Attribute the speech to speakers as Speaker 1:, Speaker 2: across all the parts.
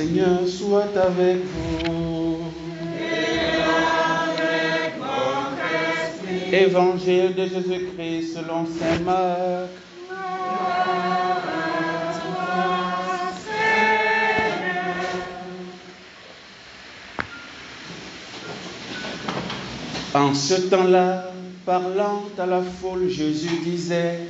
Speaker 1: Seigneur soit avec vous.
Speaker 2: Et avec votre esprit.
Speaker 1: Évangile de Jésus-Christ selon saint Marc.
Speaker 2: Gloire à toi, Seigneur.
Speaker 1: En ce temps-là, parlant à la foule, Jésus disait: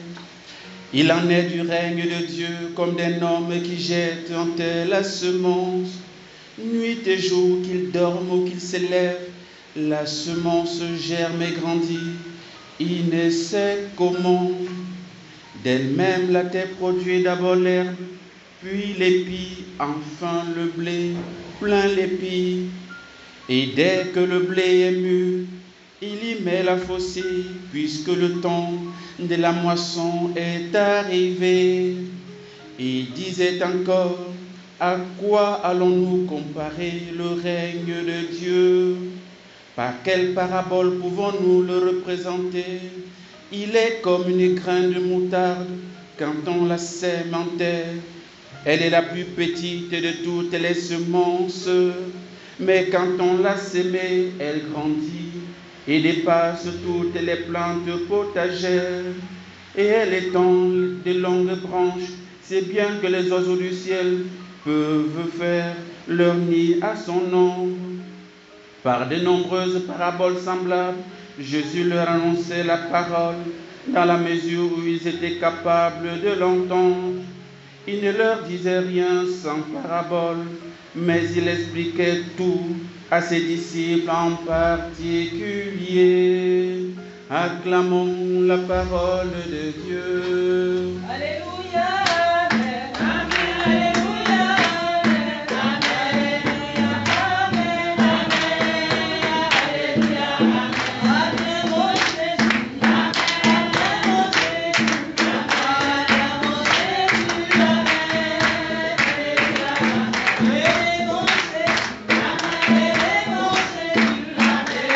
Speaker 1: il en est du règne de Dieu comme d'un homme qui jette en terre la semence. Nuit et jour, qu'il dorme ou qu'il se lève, la semence germe et grandit. Il ne sait comment. D'elle-même, la terre produit d'abord l'herbe, puis l'épi, enfin le blé, plein l'épi. Et dès que le blé est mûr, il y met la faucille, puisque le temps de la moisson est arrivé. Il disait encore: à quoi allons-nous comparer le règne de Dieu? Par quelle parabole pouvons-nous le représenter? Il est comme une graine de moutarde quand on la sème en terre. Elle est la plus petite de toutes les semences, mais quand on l'a sémée, elle grandit et dépasse toutes les plantes potagères, et elle étend de longues branches, si bien que les oiseaux du ciel peuvent faire leur nid à son ombre. Par de nombreuses paraboles semblables, Jésus leur annonçait la parole dans la mesure où ils étaient capables de l'entendre. Il ne leur disait rien sans parabole, mais il expliquait tout à ses disciples en particulier. Acclamons la parole de Dieu.
Speaker 2: Alléluia, Amen. Amen. Alléluia, Amen. Amen. Alléluia, Amen. Amen. Mon Jésus. Amen. Mon Jésus. Amen. Mon Jésus. Amen.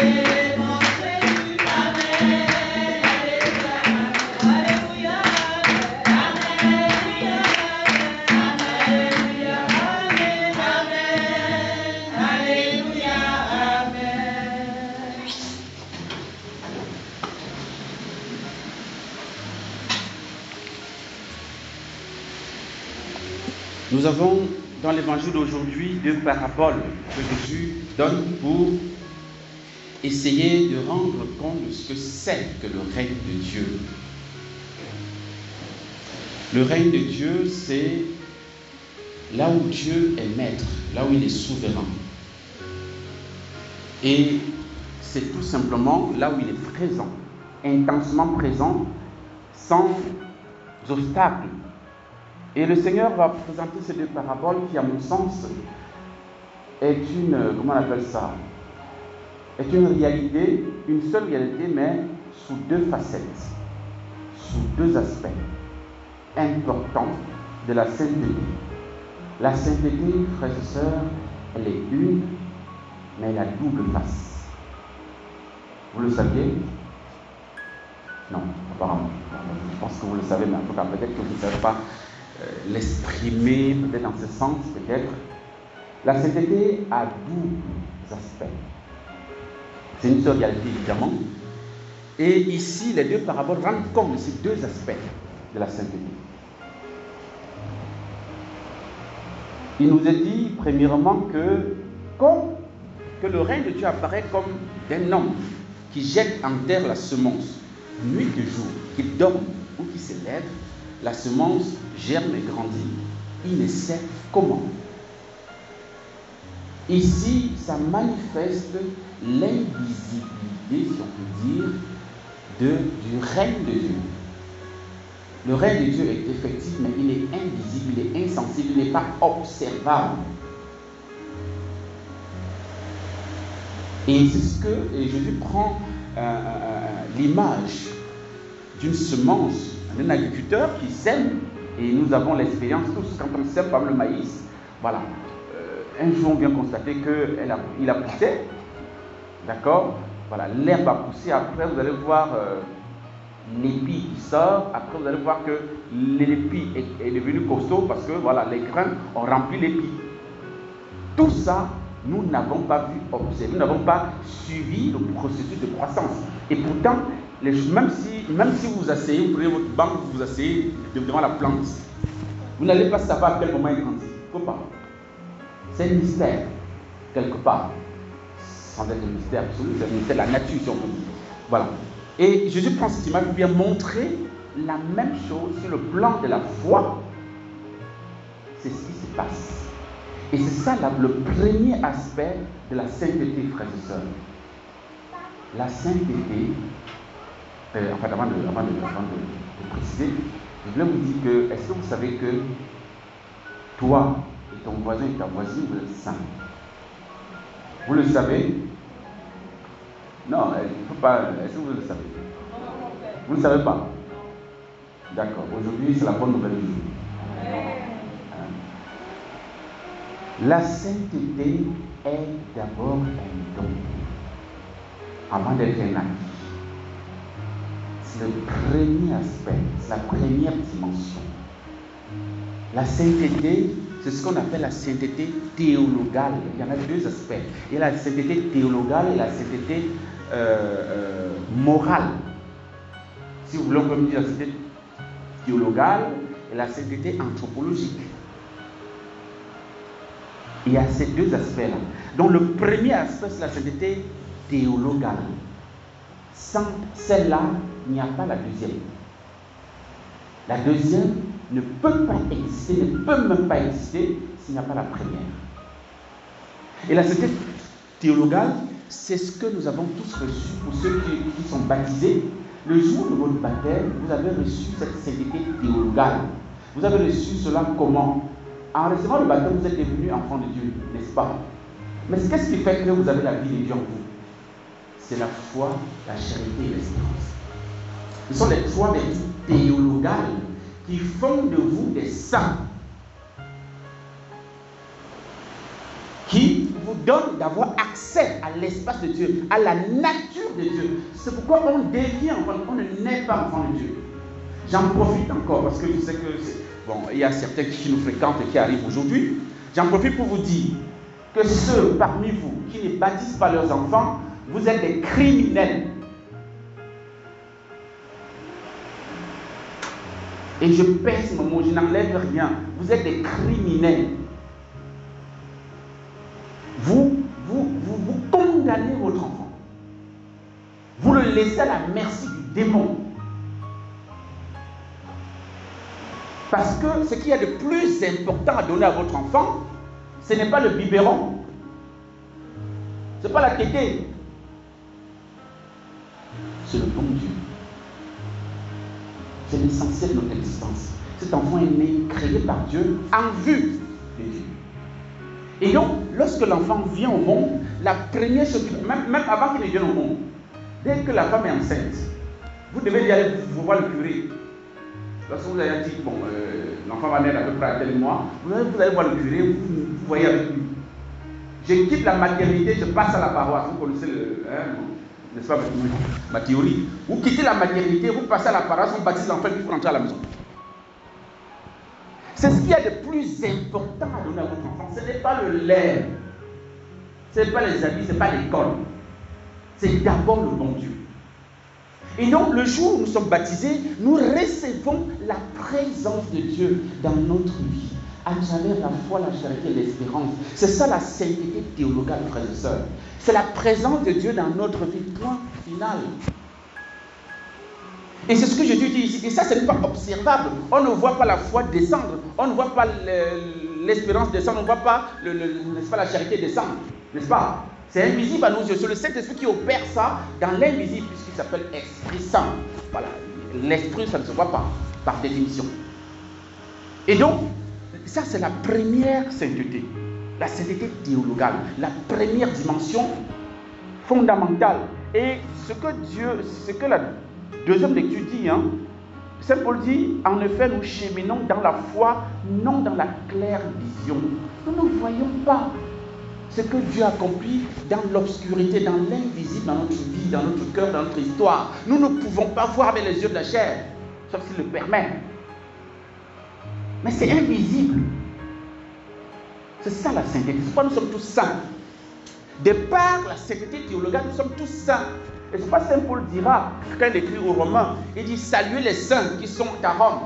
Speaker 2: Mon Jésus. Amen. Mon Jésus. Amen. Mon Jésus. Amen. Alléluia.
Speaker 1: Nous avons dans l'évangile d'aujourd'hui deux paraboles que Jésus donne pour essayer de rendre compte de ce que c'est que le règne de Dieu. Le règne de Dieu, c'est là où Dieu est maître, là où il est souverain. Et c'est tout simplement là où il est présent, intensement présent, sans obstacle. Et le Seigneur va présenter ces deux paraboles qui, à mon sens, est une, comment on appelle ça, est une réalité, une seule réalité, mais sous deux facettes, sous deux aspects importants de la sainteté. La sainteté, frères et sœurs, elle est une, mais elle a double face. Vous le saviez? Non, apparemment. Je pense que vous le savez, mais en tout cas, peut-être que vous ne savez pas l'exprimer, peut-être dans ce sens, peut-être. La sainteté a double aspects. C'est une seule réalité, évidemment. Et ici, les deux paraboles rendent compte de ces deux aspects de la sainteté. Il nous est dit, premièrement, que le règne de Dieu apparaît comme d'un homme qui jette en terre la semence, nuit et jour, qu'il dorme ou qu'il se lève, la semence germe et grandit. Il ne sait comment. Ici, ça manifeste l'invisibilité, si on peut dire, du règne de Dieu. Le règne de Dieu est effectif, mais il est invisible, il est insensible, il n'est pas observable. Et c'est ce que Jésus prend l'image d'une semence, d'un agriculteur qui sème, et nous avons l'expérience tous, quand on sème par le maïs, voilà. Un jour on vient constater qu'il a poussé, d'accord, voilà, l'herbe a poussé, après vous allez voir l'épi qui sort, après vous allez voir que l'épi est devenu costaud parce que voilà, les grains ont rempli l'épi. Tout ça, nous n'avons pas vu observer, nous n'avons pas suivi le processus de croissance. Et pourtant, même si vous asseyez, vous prenez votre banque, vous asseyez devant la plante, vous n'allez pas savoir à quel moment il grandit. Il ne faut pas. C'est un mystère, quelque part. Sans être un mystère absolu, c'est un mystère de la nature, si on peut dire. Voilà. Et Jésus prend cette image pour bien montrer la même chose sur le plan de la foi. C'est ce qui se passe. Et c'est ça le premier aspect de la sainteté, frères et sœurs. La sainteté, avant de préciser, je voulais vous dire que, est-ce que vous savez que toi et ton voisin et ta voisine, vous êtes saints? Vous le savez? Non, il ne faut pas. Est-ce que vous le savez? Vous ne le savez pas? D'accord. Aujourd'hui, c'est la bonne nouvelle du jour. La sainteté est d'abord un don, avant d'être un acte. C'est le premier aspect, c'est la première dimension. La sainteté, c'est ce qu'on appelle la sainteté théologale. Il y en a deux aspects. Il y a la sainteté théologale et la sainteté morale. Si vous voulez, on peut dire la sainteté théologale et la sainteté anthropologique. Il y a ces deux aspects-là. Donc le premier aspect, c'est la sainteté théologale. Sans celle-là, il n'y a pas la deuxième. La deuxième ne peut pas exister, ne peut même pas exister s'il n'y a pas la première. Et la sainteté théologale, c'est ce que nous avons tous reçu pour ceux qui sont baptisés. Le jour de votre baptême, vous avez reçu cette sainteté théologale. Vous avez reçu cela comment? En recevant le baptême, vous êtes devenu enfant de Dieu, n'est-ce pas? Mais qu'est-ce qui fait que vous avez la vie de Dieu en vous? C'est la foi, la charité et l'espérance. Ce sont les trois vertus théologales qui font de vous des saints, qui vous donnent d'avoir accès à l'espace de Dieu, à la nature de Dieu. C'est pourquoi on devient, on ne naît pas enfant de Dieu. J'en profite encore parce que je sais que il y a certains qui nous fréquentent et qui arrivent aujourd'hui. J'en profite pour vous dire que ceux parmi vous qui ne baptisent pas leurs enfants, vous êtes des criminels. Et je pèse mon mot, je n'enlève rien. Vous êtes des criminels. Vous condamnez votre enfant. Vous le laissez à la merci du démon. Parce que ce qu'il y a de plus important à donner à votre enfant, ce n'est pas le biberon. Ce n'est pas la tétée. C'est le bon Dieu. C'est l'essentiel de notre existence. Cet enfant est né, créé par Dieu, en vue de Dieu. Et donc, lorsque l'enfant vient au monde, la première chose, même avant qu'il ne vienne au monde, dès que la femme est enceinte, vous devez y aller vous voir le curé. Lorsque vous avez dit, l'enfant va naître à peu près à tel mois, vous allez voir le curé, vous voyez avec lui. Je quitte la maternité, je passe à la paroisse. Vous connaissez n'est-ce pas, ma théorie. Vous quittez la maternité, vous passez à la paroisse, on baptise l'enfant, puis vous rentrez à la maison. C'est ce qu'il y a de plus important à donner à votre enfant. Ce n'est pas le lait, ce n'est pas les habits, ce n'est pas l'école. C'est d'abord le bon Dieu. Et donc, le jour où nous sommes baptisés, nous recevons la présence de Dieu dans notre vie, à travers la foi, la charité et l'espérance. C'est ça la sainteté théologale, frères et sœurs. C'est la présence de Dieu dans notre vie, point final. Et c'est ce que je dis ici. Et ça, ce n'est pas observable. On ne voit pas la foi descendre, on ne voit pas l'espérance descendre, on ne voit pas, n'est-ce pas, la charité descendre, n'est-ce pas? C'est invisible à nos yeux. C'est le Saint-Esprit qui opère ça dans l'invisible, puisqu'il s'appelle Esprit Saint. Voilà. L'Esprit, ça ne se voit pas, par définition. Et donc, ça, c'est la première sainteté. La sainteté théologale. La première dimension fondamentale. Et ce que la deuxième lecture dit, Saint Paul dit, en effet, nous cheminons dans la foi, non dans la claire vision. Nous ne voyons pas ce que Dieu accomplit dans l'obscurité, dans l'invisible, dans notre vie, dans notre cœur, dans notre histoire. Nous ne pouvons pas voir avec les yeux de la chair, sauf s'il le permet. Mais c'est invisible. C'est ça la sainteté. C'est pourquoi nous sommes tous saints. De par la sainteté théologale, nous sommes tous saints. Et c'est pas Saint Paul dira, quand il écrit aux Romains, il dit saluez les saints qui sont à Rome.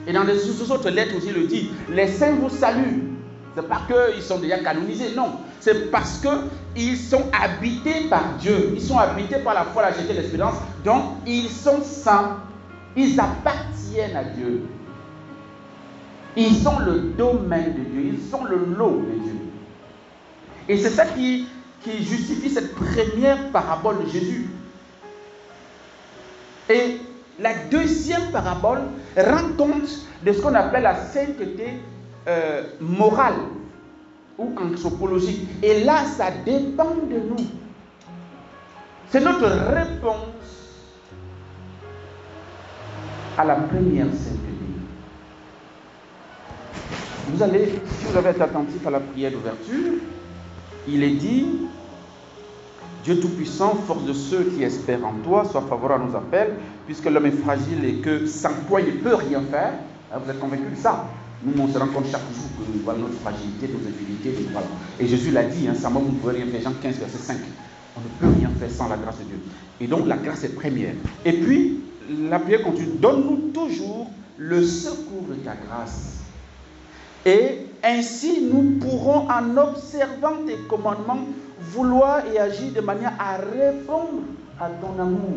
Speaker 1: Et dans les autres lettres aussi, il le dit, les saints vous saluent. C'est pas qu'ils sont déjà canonisés, non. C'est parce qu'ils sont habités par Dieu. Ils sont habités par la foi, la charité et l'espérance. Donc, ils sont saints. Ils appartiennent à Dieu. Ils sont le domaine de Dieu. Ils sont le lot de Dieu. Et c'est ça qui justifie cette première parabole de Jésus. Et la deuxième parabole rend compte de ce qu'on appelle la sainteté morale ou anthropologique. Et là, ça dépend de nous. C'est notre réponse à la première sainteté. Vous allez, si vous avez été attentif à la prière d'ouverture, il est dit, Dieu Tout-Puissant, force de ceux qui espèrent en toi, sois favorable à nos appels, puisque l'homme est fragile et que sans toi il ne peut rien faire. Vous êtes convaincus de ça? Nous, on se rend compte chaque jour que voilà notre fragilité, nos infidélités, voilà. Et Jésus l'a dit, sans moi vous ne pouvez rien faire. Jean 15, verset 5. On ne peut rien faire sans la grâce de Dieu. Et donc la grâce est première. Et puis, la prière continue. Donne-nous toujours le secours de ta grâce. Et ainsi, nous pourrons, en observant tes commandements, vouloir et agir de manière à répondre à ton amour.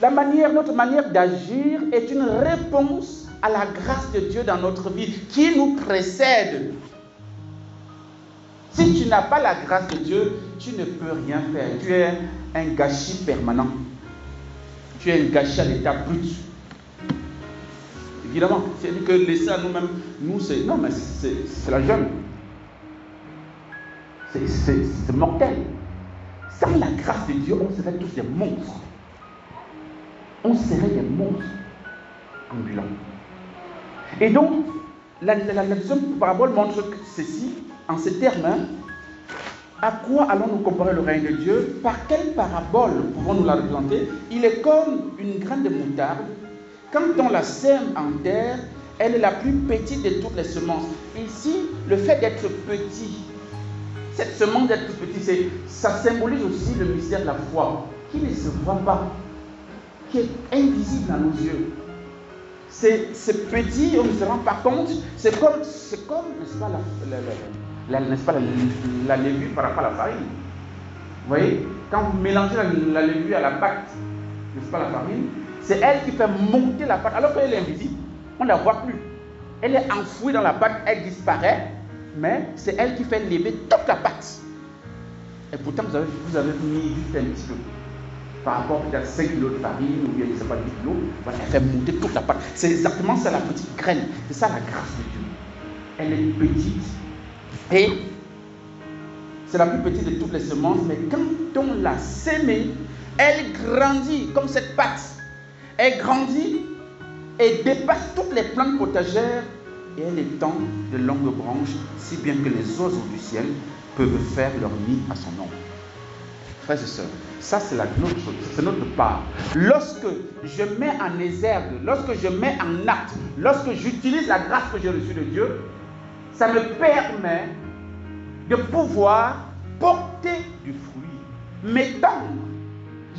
Speaker 1: Notre manière d'agir est une réponse à la grâce de Dieu dans notre vie qui nous précède. Si tu n'as pas la grâce de Dieu, tu ne peux rien faire. Tu es un gâchis permanent. Tu es un gâchis à l'état brut. Évidemment, c'est que laisser à nous-mêmes, c'est... Non, mais c'est la jeune. C'est mortel. Sans la grâce de Dieu, on serait tous des monstres. On serait des monstres ambulants. Et donc, la deuxième parabole montre ceci, en ces termes. À quoi allons-nous comparer le règne de Dieu? Par quelle parabole pouvons-nous la représenter? Il est comme une graine de moutarde. Quand on la sème en terre, elle est la plus petite de toutes les semences. Ici, le fait d'être petit, cette semence d'être petit, ça symbolise aussi le mystère de la foi, qui ne se voit pas, qui est invisible à nos yeux. C'est petit, on ne se rend pas compte. C'est comme n'est-ce pas, la levure par rapport à la farine. Vous voyez, quand vous mélangez la levure à la pâte, n'est-ce pas, la farine, c'est elle qui fait monter la pâte, alors qu'elle est invisible. On ne la voit plus. Elle est enfouie dans la pâte, elle disparaît, mais c'est elle qui fait lever toute la pâte. Et pourtant, vous avez mis juste un petit peu. Par rapport à 5 kilos de farine, ou bien je ne sais pas, 10 kilos, voilà, elle fait monter toute la pâte. C'est exactement ça la petite graine. C'est ça la grâce de Dieu. Elle est petite. Et c'est la plus petite de toutes les semences, mais quand on l'a sémée, elle grandit comme cette pâte. Elle grandit et dépasse toutes les plantes potagères et elle étend de longues branches, si bien que les oiseaux du ciel peuvent faire leur nid à son ombre. Frères et sœurs, ça c'est notre part. Lorsque je mets en exergue, lorsque je mets en acte, lorsque j'utilise la grâce que j'ai reçue de Dieu, ça me permet de pouvoir porter du fruit, m'étendre.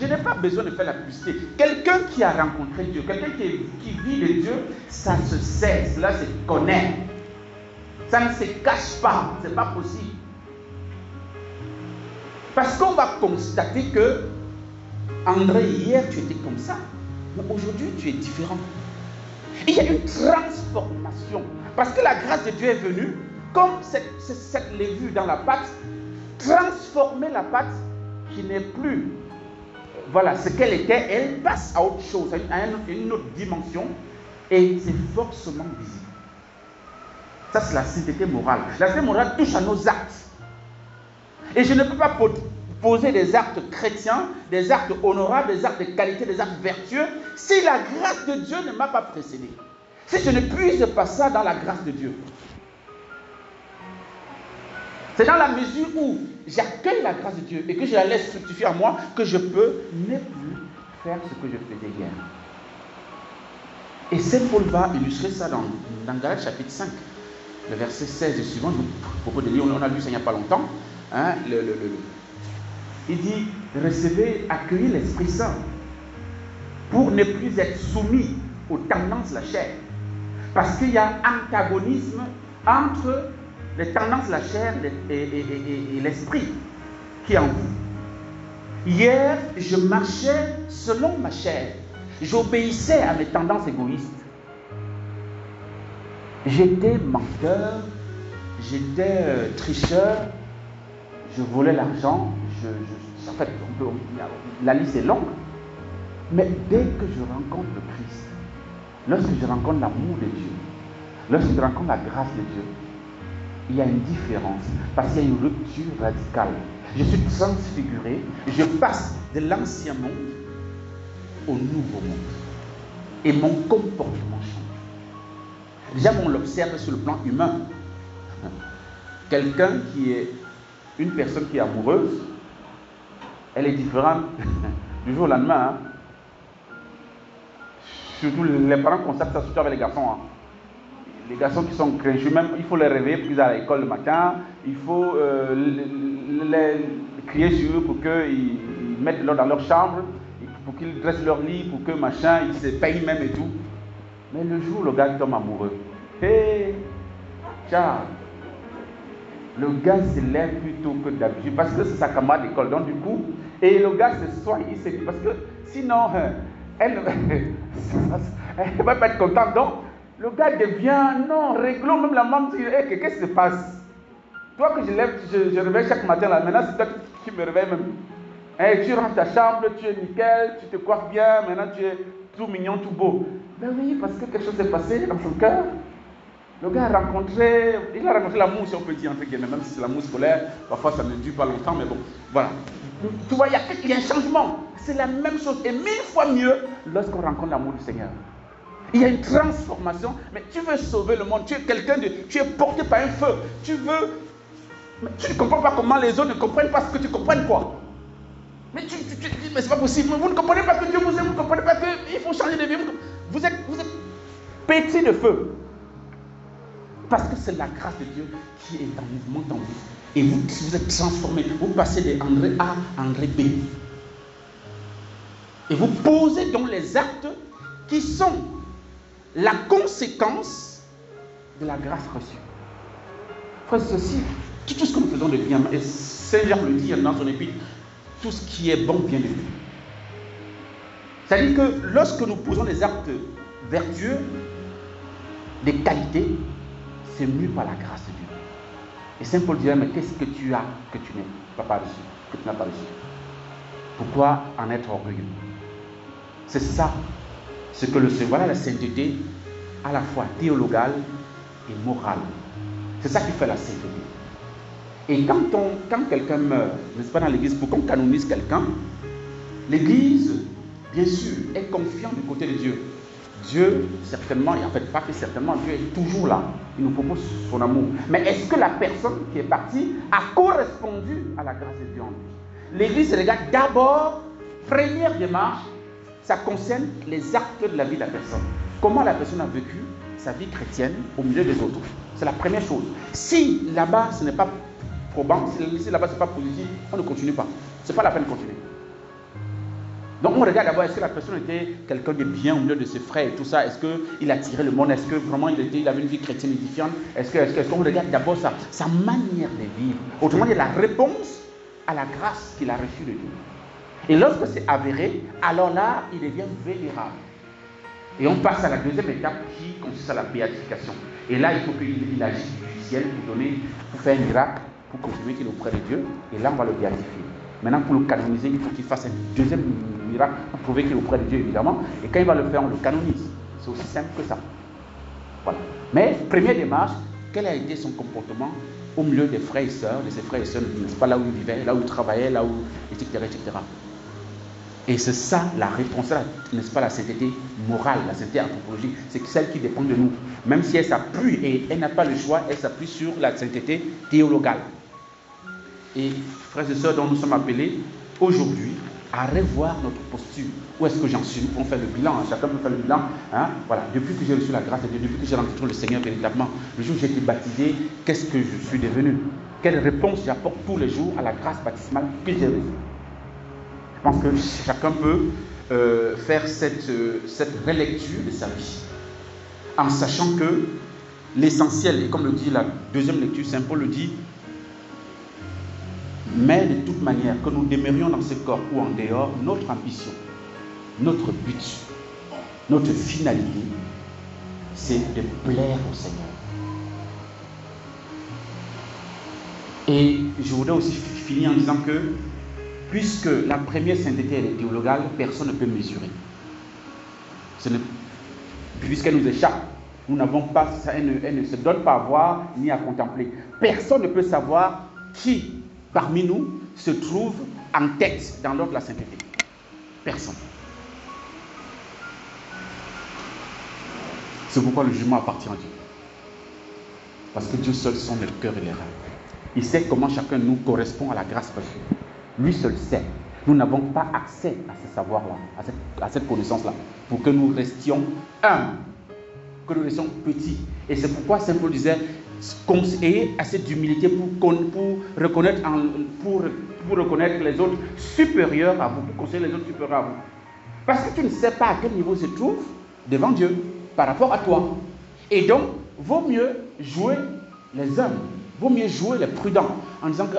Speaker 1: Je n'ai pas besoin de faire la publicité. Quelqu'un qui a rencontré Dieu, quelqu'un qui vit de Dieu, ça se sait, cela se connaît. Ça ne se cache pas, ce n'est pas possible. Parce qu'on va constater que, André, hier tu étais comme ça, mais aujourd'hui tu es différent. Il y a une transformation. Parce que la grâce de Dieu est venue, comme cette levure dans la pâte, transformer la pâte qui n'est plus voilà ce qu'elle était, elle passe à autre chose, à une autre dimension, et c'est forcément visible. Ça, c'est la sainteté morale. La sainteté morale touche à nos actes. Et je ne peux pas poser des actes chrétiens, des actes honorables, des actes de qualité, des actes vertueux, si la grâce de Dieu ne m'a pas précédé. Si je ne puise pas ça dans la grâce de Dieu. C'est dans la mesure où j'accueille la grâce de Dieu et que je la laisse fructifier en moi que je peux ne plus faire ce que je faisais hier. Et Saint Paul va illustrer ça dans Galates chapitre 5. le verset 16 et suivant, je vous propose de lire, on a lu ça il n'y a pas longtemps. Hein, il dit, recevez, accueillez l'Esprit Saint pour ne plus être soumis aux tendances de la chair. Parce qu'il y a antagonisme entre les tendances de la chair et l'esprit qui est en vous. Hier, je marchais selon ma chair. J'obéissais à mes tendances égoïstes. J'étais menteur, j'étais tricheur, je volais l'argent. En fait, la liste est longue. Mais dès que je rencontre le Christ, lorsque je rencontre l'amour de Dieu, lorsque je rencontre la grâce de Dieu, il y a une différence, parce qu'il y a une rupture radicale. Je suis transfiguré, je passe de l'ancien monde au nouveau monde. Et mon comportement change. Déjà, on l'observe sur le plan humain. Quelqu'un qui est une personne qui est amoureuse, elle est différente du jour au lendemain. Hein. Surtout les parents constatent ça surtout avec les garçons. Hein. Les garçons qui sont crachus, même il faut les réveiller pour qu'ils aillent à l'école le matin. Il faut les crier sur eux pour qu'ils mettent de l'ordre dans leur chambre, pour qu'ils dressent leur lit, pour que machin, ils se payent même et tout. Mais le jour où le gars tombe amoureux, hé, Charles, le gars se lève plus tôt que d'habitude parce que c'est sa camarade d'école. Donc du coup, et le gars se soigne, il se... parce que sinon, elle ne va pas être contente. Donc, le gars devient, non, réglons, même la maman dit, hey, qu'est-ce qui se passe? Toi que je lève, je réveille chaque matin, là, maintenant c'est toi qui me réveille même. Hey, tu rentres ta chambre, tu es nickel, tu te coiffes bien, maintenant tu es tout mignon, tout beau. Ben oui, parce que quelque chose s'est passé dans son cœur. Le gars a rencontré l'amour, si on peut dire, entre guillemets, même si c'est l'amour scolaire, parfois ça ne dure pas longtemps, mais bon, voilà. Tu vois, il y a un changement. C'est la même chose, et 1000 fois mieux lorsqu'on rencontre l'amour du Seigneur. Il y a une transformation, mais tu veux sauver le monde, tu es quelqu'un de... Tu es porté par un feu, tu veux... Mais tu ne comprends pas comment les autres ne comprennent pas ce que tu comprends, quoi. Mais tu dis, mais c'est pas possible, vous ne comprenez pas que Dieu vous aime, vous ne comprenez pas qu'il faut changer de vie. Vous êtes pétris de feu. Parce que c'est la grâce de Dieu qui est en mouvement en vous. Et vous êtes transformé, vous passez de André A à André B. Et vous posez donc les actes qui sont la conséquence de la grâce reçue. Frère, ceci, tout ce que nous faisons de bien, et Saint Jean le dit dans son épître, tout ce qui est bon vient de Dieu. C'est-à-dire que lorsque nous posons des actes vertueux, des qualités, c'est mieux par la grâce de Dieu. Et Saint Paul dirait, mais qu'est-ce que tu as que tu n'as pas reçu, que tu n'as pas reçu? Pourquoi en être orgueilleux? C'est ça, ce que le Seigneur, voilà la sainteté à la fois théologale et morale. C'est ça qui fait la sainteté. Et quand quelqu'un meurt, n'est-ce pas, dans l'église, pour qu'on canonise quelqu'un, l'église, bien sûr, est confiante du côté de Dieu. Dieu, certainement, et en fait pas que certainement, Dieu est toujours là. Il nous propose son amour. Mais est-ce que la personne qui est partie a correspondu à la grâce de Dieu en lui? L'église regarde d'abord, première démarche, ça concerne les actes de la vie de la personne. Comment la personne a vécu sa vie chrétienne au milieu des autres. C'est la première chose. Si là-bas ce n'est pas probant, si là-bas ce n'est pas positif, on ne continue pas. Ce n'est pas la peine de continuer. Donc on regarde d'abord, est-ce que la personne était quelqu'un de bien au milieu de ses frères et tout ça? Est-ce qu'il attirait le monde? Est-ce que vraiment il avait une vie chrétienne édifiante? Est-ce qu'on regarde d'abord sa manière de vivre? Autrement dit, la réponse à la grâce qu'il a reçue de Dieu. Et lorsque c'est avéré, alors là, il devient vénérable. Et on passe à la deuxième étape qui consiste à la béatification. Et là, il faut qu'il agisse du ciel pour faire un miracle, pour confirmer qu'il est auprès de Dieu. Et là, on va le béatifier. Maintenant, pour le canoniser, il faut qu'il fasse un deuxième miracle pour prouver qu'il est auprès de Dieu, évidemment. Et quand il va le faire, on le canonise. C'est aussi simple que ça. Voilà. Mais, première démarche, quel a été son comportement au milieu des frères et sœurs, de ses frères et sœurs, n'est-ce pas, là où il vivait, là où il travaillait, là où, etc., etc. Et c'est ça la réponse, n'est-ce pas, la sainteté morale, la sainteté anthropologique, c'est celle qui dépend de nous. Même si elle s'appuie, et elle n'a pas le choix, elle s'appuie sur la sainteté théologale. Et frères et sœurs dont nous sommes appelés aujourd'hui, à revoir notre posture. Où est-ce que j'en suis? On fait le bilan, hein. Chacun peut faire le bilan. Hein? Voilà. Depuis que j'ai reçu la grâce de Dieu, depuis que j'ai rencontré le Seigneur véritablement, le jour où j'ai été baptisé, qu'est-ce que je suis devenu? Quelle réponse j'apporte tous les jours à la grâce baptismale que j'ai reçue? Je pense que chacun peut faire cette relecture de sa vie, en sachant que l'essentiel, et comme le dit la deuxième lecture, Saint Paul le dit, mais de toute manière, que nous demeurions dans ce corps ou en dehors, notre ambition, notre but, notre finalité, c'est de plaire au Seigneur. Et je voudrais aussi finir en disant que, puisque la première sainteté elle est théologale, personne ne peut mesurer. Puisqu'elle nous échappe, nous n'avons pas, elle ne se donne pas à voir ni à contempler. Personne ne peut savoir qui parmi nous se trouve en tête dans l'ordre de la sainteté. Personne. C'est pourquoi le jugement appartient à Dieu. Parce que Dieu seul sonde le cœur et les reins. Il sait comment chacun de nous correspond à la grâce reçue. Lui seul sait. Nous n'avons pas accès à ce savoir-là, à cette connaissance-là, pour que nous restions humbles, que nous restions petits. Et c'est pourquoi Saint Paul disait, ayez assez d'humilité pour reconnaître les autres supérieurs à vous, pour conseiller les autres supérieurs à vous. Parce que tu ne sais pas à quel niveau se trouve devant Dieu par rapport à toi. Et donc, vaut mieux jouer les hommes, vaut mieux jouer les prudents, en disant que,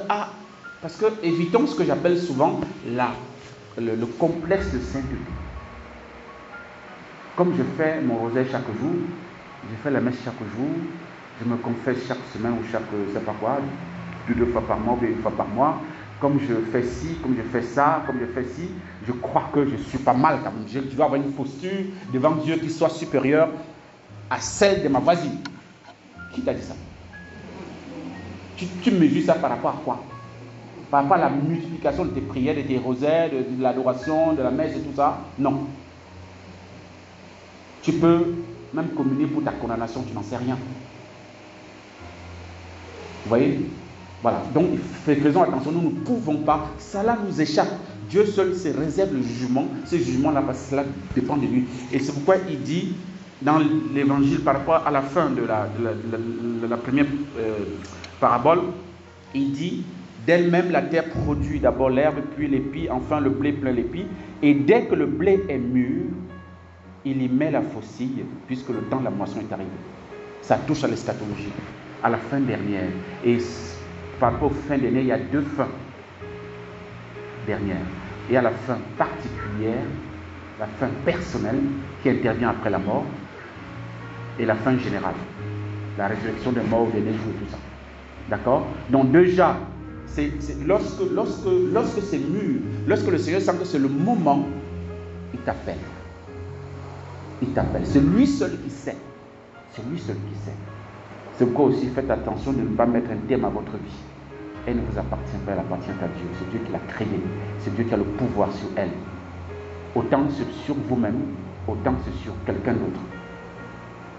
Speaker 1: parce que évitons ce que j'appelle souvent le complexe de sainteté. Comme je fais mon rosaire chaque jour, je fais la messe chaque jour, je me confesse chaque semaine ou chaque, je ne sais pas quoi, 2 fois par mois ou 1 fois par mois. Comme je fais ci, comme je fais ça, comme je fais ci, je crois que je suis pas mal quand même. Je dois avoir une posture devant Dieu qui soit supérieure à celle de ma voisine. Qui t'a dit ça? Tu mesures ça par rapport à quoi? Par rapport à la multiplication de tes prières, de tes rosaires, de l'adoration, de la messe et tout ça? Non. Tu peux même communier pour ta condamnation, tu n'en sais rien. Vous voyez? Voilà. Donc, faisons attention, nous ne pouvons pas, cela nous échappe. Dieu seul se réserve le jugement, ce jugement-là, parce que cela dépend de lui. Et c'est pourquoi il dit dans l'évangile, par rapport à la fin de la première parabole, il dit, d'elle-même la terre produit d'abord l'herbe, puis l'épi, enfin le blé plein l'épi, et dès que le blé est mûr, il y met la faucille, puisque le temps de la moisson est arrivé. Ça touche à l'eschatologie, à la fin dernière. Et par rapport aux fins dernières, il y a 2 fins dernières. Et à la fin particulière, la fin personnelle qui intervient après la mort, et la fin générale, la résurrection des morts au dernier jour et tout ça. D'accord? Donc déjà, lorsque c'est mûr, lorsque le Seigneur sent que c'est le moment, il t'appelle. Il t'appelle. C'est lui seul qui sait. C'est lui seul qui sait. C'est pourquoi aussi faites attention de ne pas mettre un terme à votre vie. Elle ne vous appartient pas, elle appartient à Dieu. C'est Dieu qui l'a créée. C'est Dieu qui a le pouvoir sur elle. Autant sur vous-même, autant c'est sur quelqu'un d'autre.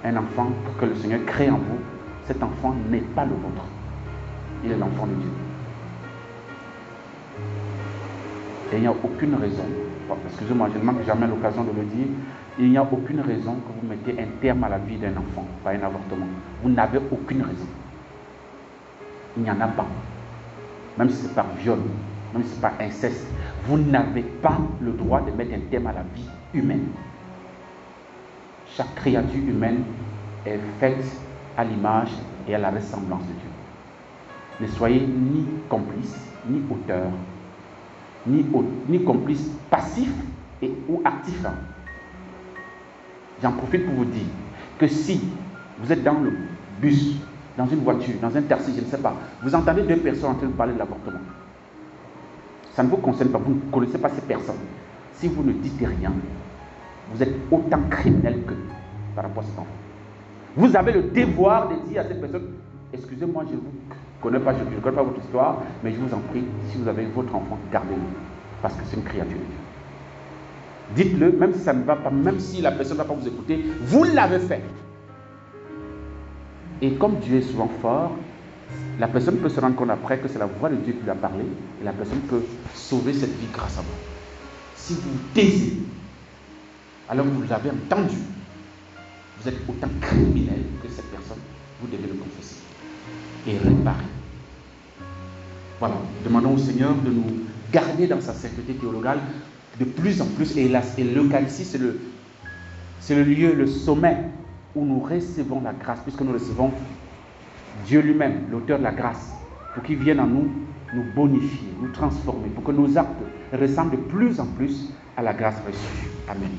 Speaker 1: Un enfant que le Seigneur crée en vous, cet enfant n'est pas le vôtre. Il est l'enfant de Dieu. Et il n'y a aucune raison, excusez-moi, je ne manque jamais l'occasion de le dire, il n'y a aucune raison que vous mettez un terme à la vie d'un enfant par un avortement. Vous n'avez aucune raison. Il n'y en a pas. Même si c'est par viol, même si c'est par inceste, vous n'avez pas le droit de mettre un terme à la vie humaine. Chaque créature humaine est faite à l'image et à la ressemblance de Dieu. Ne soyez ni complice, ni auteur, ni complice passif ou actif. J'en profite pour vous dire que si vous êtes dans le bus, dans une voiture, dans un taxi, je ne sais pas, vous entendez 2 personnes en train de parler de l'avortement. Ça ne vous concerne pas, vous ne connaissez pas ces personnes. Si vous ne dites rien, vous êtes autant criminel que par rapport à cet enfant. Vous avez le devoir de dire à cette personne, excusez-moi, je ne vous connais pas, je ne connais pas votre histoire, mais je vous en prie, si vous avez votre enfant, gardez-le, parce que c'est une créature de Dieu. Dites-le, même si ça ne va pas, même si la personne ne va pas vous écouter, vous l'avez fait. Et comme Dieu est souvent fort, la personne peut se rendre compte après que c'est la voix de Dieu qui lui a parlé, et la personne peut sauver cette vie grâce à vous. Si vous vous taisez, alors que vous l'avez entendu, vous êtes autant criminel que cette personne, vous devez le confesser et réparer. Voilà, demandons au Seigneur de nous garder dans sa sainteté théologale de plus en plus. Et l'Eucharistie, c'est le lieu, le sommet où nous recevons la grâce, puisque nous recevons Dieu lui-même, l'auteur de la grâce, pour qu'il vienne en nous, nous bonifier, nous transformer, pour que nos actes ressemblent de plus en plus à la grâce reçue. Amen.